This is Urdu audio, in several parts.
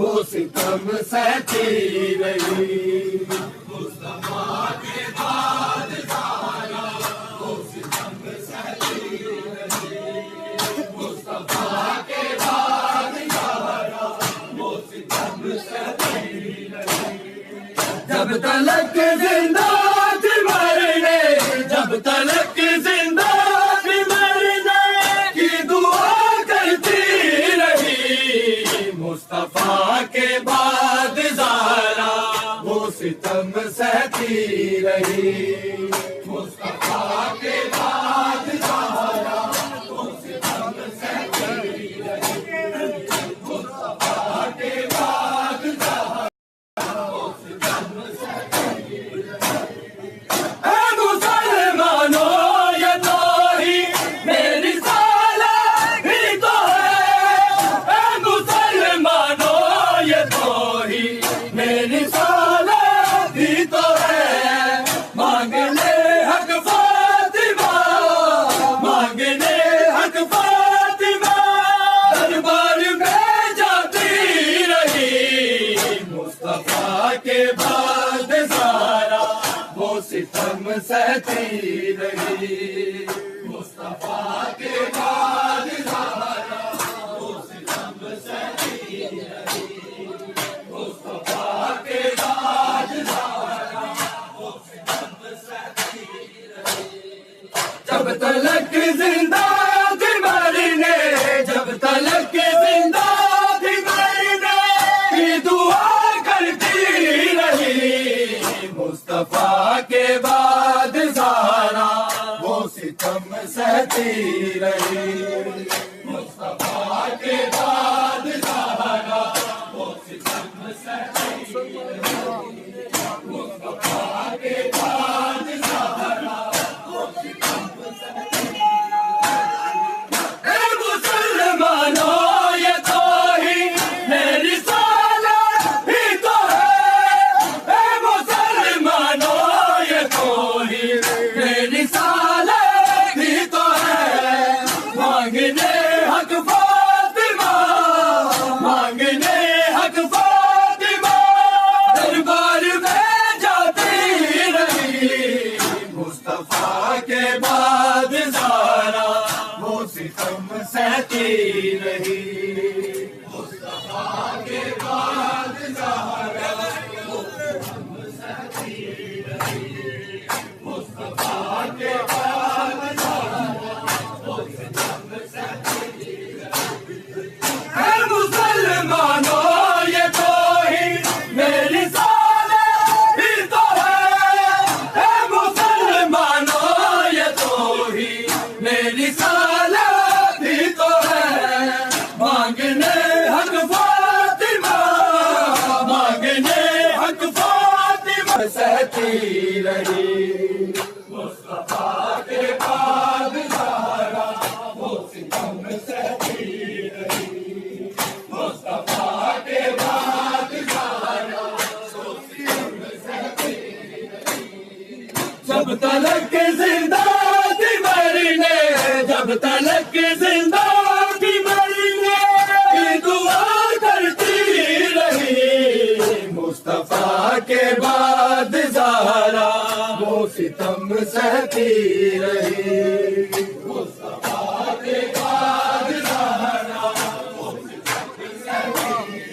وہ ستم سہتی رہی مصطفیٰ کے بعد زہرا وہ ستم سہتی رہی مصطفیٰ کے بعد زہرا وہ ستم سہتی رہی جب تلک زندہ تھی مرنے جب تلک زندہ تھی مرنے کی دعا کرتی رہی مصطفیٰ کے بعد زہرا وہ ستم سہتی رہی مصطفیٰ کے بعد زہرا وہ ستم سہتی رہی مصطفیٰ کے بعد زہرا وہ ستم سہتی رہی اے مسلمانوں یہ تو ہی میری سالہ ہی تو ہے اے مسلمانوں یہ تو ہی میری سالہ ہی تو ہے مانگنے حق فاطمہ مانگنے حق فاطمہ دربار میں جاتی رہی مصطفیٰ کے بعد زہرا وہ ستم سہتی رہی مصطفیٰ کے بعد زہرا وہ ستم سہتی رہی مصطفیٰ کے بعد زہرا وہ ستم سہتی رہی جب تلک زندہ تھی مرنے جب تلک زندہ تھی مرنے کی دعا کرتی رہی مصطفیٰ کے بعد زہرا وہ ستم سہتی رہی مصطفیٰ کے بعد زہرا وہ ستم سہتی رہی مصطفیٰ کے بعد زہرا وہ ستم سہتی اے مسلمانوں یہ تو ہی میری سالہ ہی تو ہے اے مسلمانوں یہ تو ہی میری سالہ ہی تو ہے مانگنے حق فاطمہ مانگنے حق فاطمہ دربار میں جاتی رہی مصطفیٰ کے بعد زہرا وہ ستم سہتی رہی مصطفیٰ کے بعد زہرا وہ ستم سہتی رہی مصطفیٰ کے بعد زہرا وہ ستم سہتی رہی اے مسلمانوں یہ تو ہی میری سالہ ہی تو ہے اے مسلمانوں یہ تو ہی میری سالہ ہی تو ہے مانگنے حق فاطمہ مانگنے حق فاطمہ سہتی رہی مصطفیٰ کے بعد زہرا وہ ستم سہتی رہی مصطفیٰ کے بعد زہرا وہ ستم سہتی رہی جب تلک زندہ تھی مرنے جب تلک زندہ تھی مرنے کی دعا کرتی رہی مصطفیٰ کے بعد زہرا وہ ستم سہتی رہی مصطفیٰ کے بعد زہرا وہ ستم سہتی رہی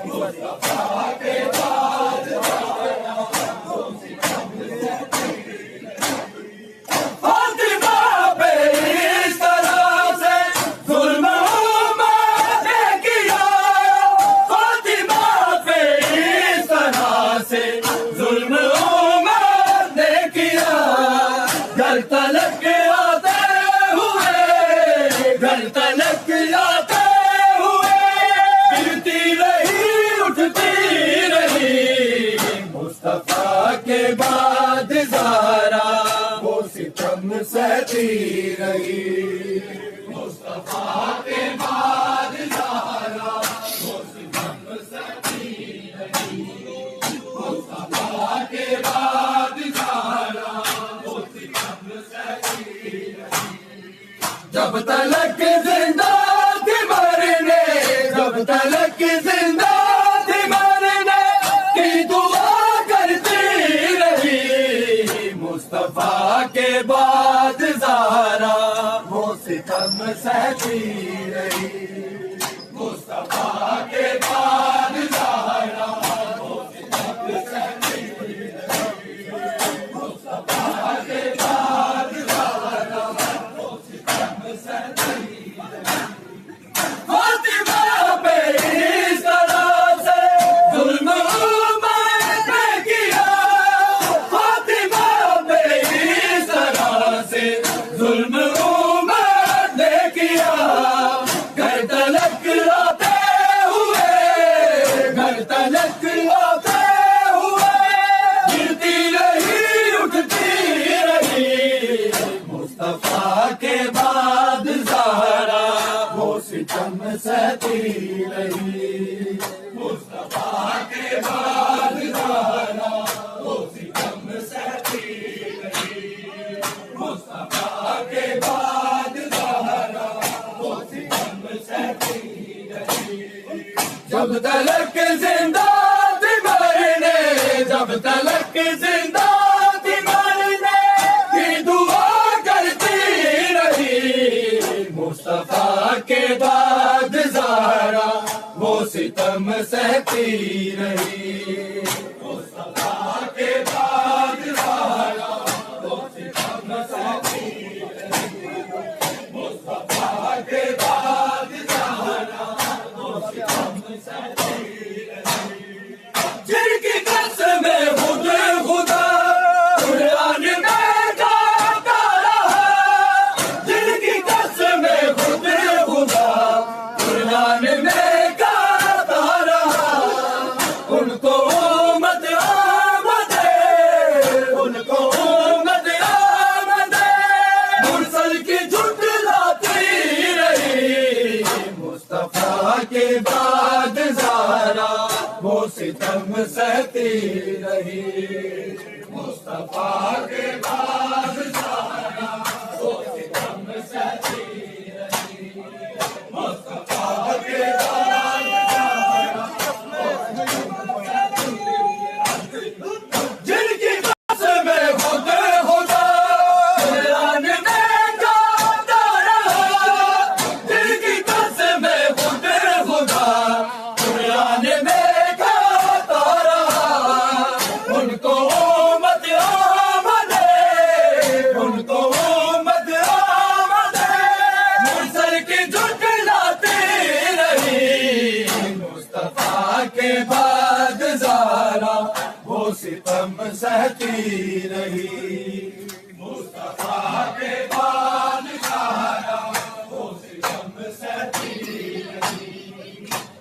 مصطفیٰ کے بعد زہرا وہ ستم سہتی فاطمہ پہ اس طرح سے ظلم عمر نے کیا فاطمہ پہ اس طرح سے ظلم عمر نے کیا گھر تلک آتے ہوئے گھر تلک آتے ہوئے گرتی رہی اٹھتی رہی مصطفیٰ کے بعد زہرا وہ ستم سہتی رہی مصطفیٰ کے بعد زہرا وہ ستم سہتی رہی مصطفیٰ کے بعد زہرا وہ ستم سہتی رہی جب تلک زندہ تھی مرنے جب تلک تلک زندہ تھی مرنے کی دعا کرتی رہی، مصطفیٰ کے بعد زہرا وہ ستم سہتی رہی، مصطفیٰ کے بعد زہرا وہ ستم سہتی رہی، مصطفیٰ کے بعد زہرا وہ ستم سہتی رہی۔ فاطمہ پہ اس طرح سے ظلم امت نے کیا، فاطمہ پہ اس طرح سے ظلم امت نے کیا، گھر تلک آتے ہوئے، گھر تلک آتے ہوئے گرتی رہی اٹھتی رہی، مصطفیٰ کے بعد زہرا وہ ستم سہتی رہی، مصطفیٰ کے بعد زہرا وہ ستم سہتی رہی، مصطفیٰ کے بعد زہرا وہ ستم سہتی رہی۔ جب تلک زندہ تھی مرنے، جب تلک زندہ تھی مرنے کی دعا کرتی رہی، مصطفیٰ کے بعد زہرا وہ ستم سہتی رہی، مصطفیٰ کے بعد زہرا وہ ستم سہتی رہی، مصطفیٰ کے بعد زہرا وہ ستم سہتی رہی۔ جن کی قسمیں خود خدا قرآن میں گاتا رہا، جن کی قسمیں خود خدا قرآن میں گاتا رہا، ان کو امت آمد ہے، ان کو امت آمد ہے، مرسل کی جھٹلاتی رہی، مصطفیٰ کے بعد زہرا وہ ستم سہتی رہی، مصطفیٰ کے بعد زہرا وہ ستم سہتی رہی، مصطفیٰ کے بعد زہرا وہ ستم سہتی رہی۔ جن کی قسمیں خود خدا قرآن میں گاتا رہا، جن کی قسمیں خود خدا قرآن میں گاتا رہا، ان کو امت آمد ہے، ان کو امت آمد ہے، مرسل کی جھٹلاتی رہی، مصطفیٰ کے بعد زہرا وہ ستم سہتی رہی، مصطفیٰ کے بعد زہرا وہ ستم سہتی رہی،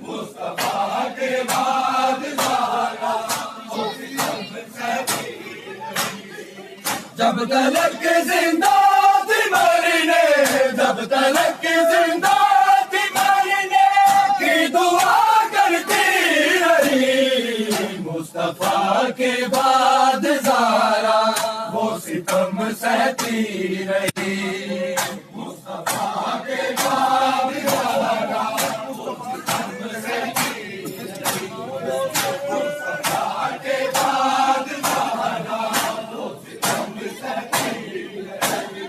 مصطفیٰ کے بعد زہرا وہ ستم سہتی رہی۔ جب تلک زندہ تھی مرنے، جب تلک زندہ تھی مرنے کی دعا کرتی رہی، مصطفیٰ کے بعد زہرا وہ ستم سہتی رہی، مصطفیٰ کے بعد زہرا وہ ستم سہتی رہی، مصطفیٰ کے بعد زہرا وہ ستم سہتی رہی۔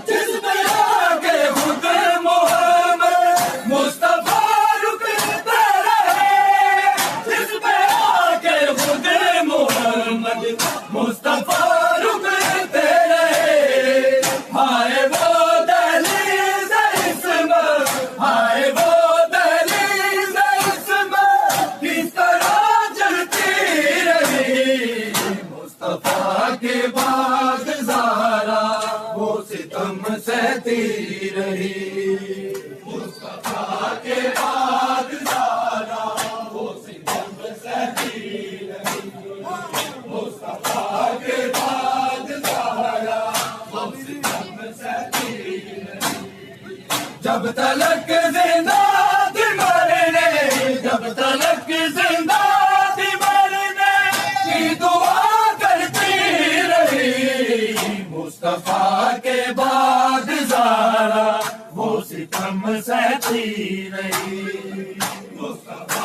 جس پہ آ کے خود محمد مصطفیٰ رکتے رہے، جس پہ آ کے خود محمد مصطفیٰ رکتے رہے، ہائے وہ دہلیز عصمت، ہائے وہ دہلیز عصمت کس طرح چلتی رہی، مصطفیٰ کے بعد زہرا وہ ستم سہتی رہی، مصطفیٰ کے بعد زہرا وہ ستم سہتی رہی، مصطفیٰ کے بعد زہرا وہ ستم سہتی رہی۔ جب تلک زندہ تھی مرنے، جب تلک زندہ تھی مرنے کی دعا کرتی رہی، مصطفیٰ کے بعد زہرا وہ ستم سہتی رہی، مصطفیٰ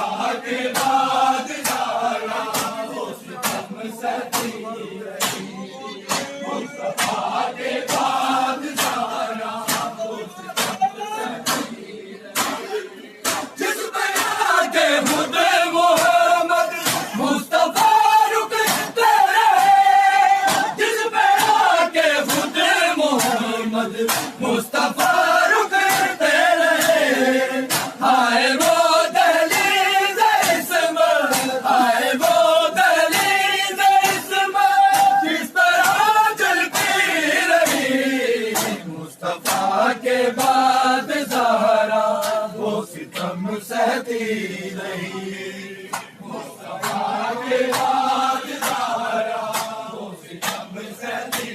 سہتی رہی، مصطفیٰ کے بعد زہرا وہ ستم سہتی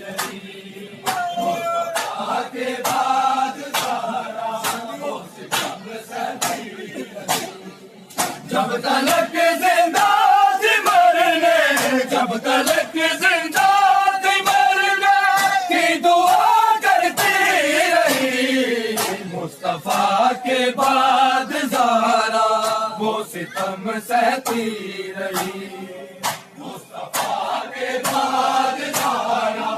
رہی، مصطفیٰ کے بعد زہرا وہ ستم سہتی رہی۔ جب تلک زندہ تھی مرنے، جب تلک زندہ تھی مرنے کی دعا کرتی رہی، مصطفیٰ کے بعد زہرا وہ ستم سہتی رہی، مصطفیٰ کے بعد زہرا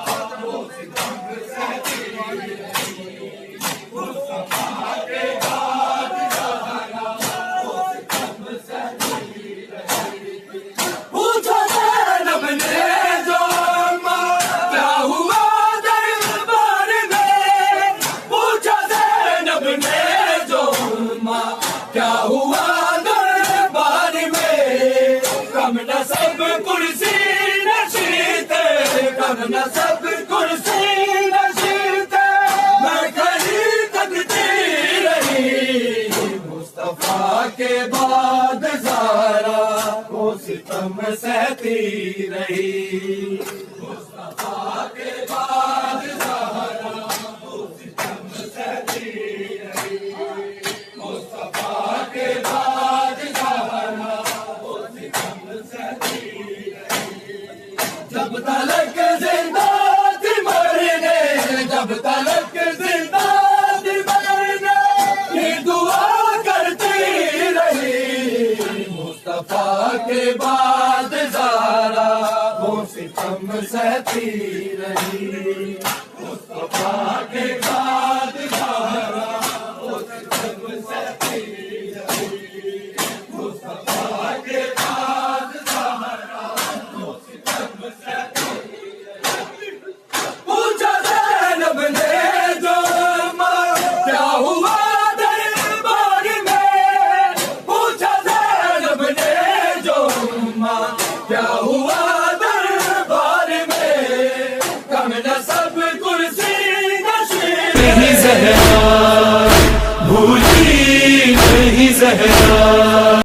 وہ ستم سہتی رہی، مصطفیٰ کے بعد زہرا وہ ستم سہتی رہی۔ پوچھا زینب نے جو ماں کیا ہوا دربار میں، پوچھا زینب نے جو ماں کیا ہوا دربار میں، کم نسب کرسی نشین تھے، کم نسب کرسی نشین تھے، میں کھڑی تکتی رہی، مصطفیٰ کے بعد زہرا وہ ستم سہتی رہی، مصطفیٰ کے بعد زہرا وہ ستم سہتی رہی، مصطفیٰ کے بعد زہرا وہ ستم سہتی رہی۔ جب تلک زندہ تھی مرنے، جب تلک زندہ تھی مرنے کی دعا کرتی رہی، مصطفیٰ کے بعد زہرا وہ ستم سہتی رہی، مصطفیٰ کے بعد زہرا وہ ستم سہتی رہی، مصطفیٰ کے بعد زہرا وہ ستم سہتی رہی۔ پوچھا زینب نے جو ماں کیا ہوا دربار میں، پوچھا زینب نے جو ماں کیا ہوا دربار میں، کم نسب کرسی نشین نہیں زہرا بھولی نہیں زہرا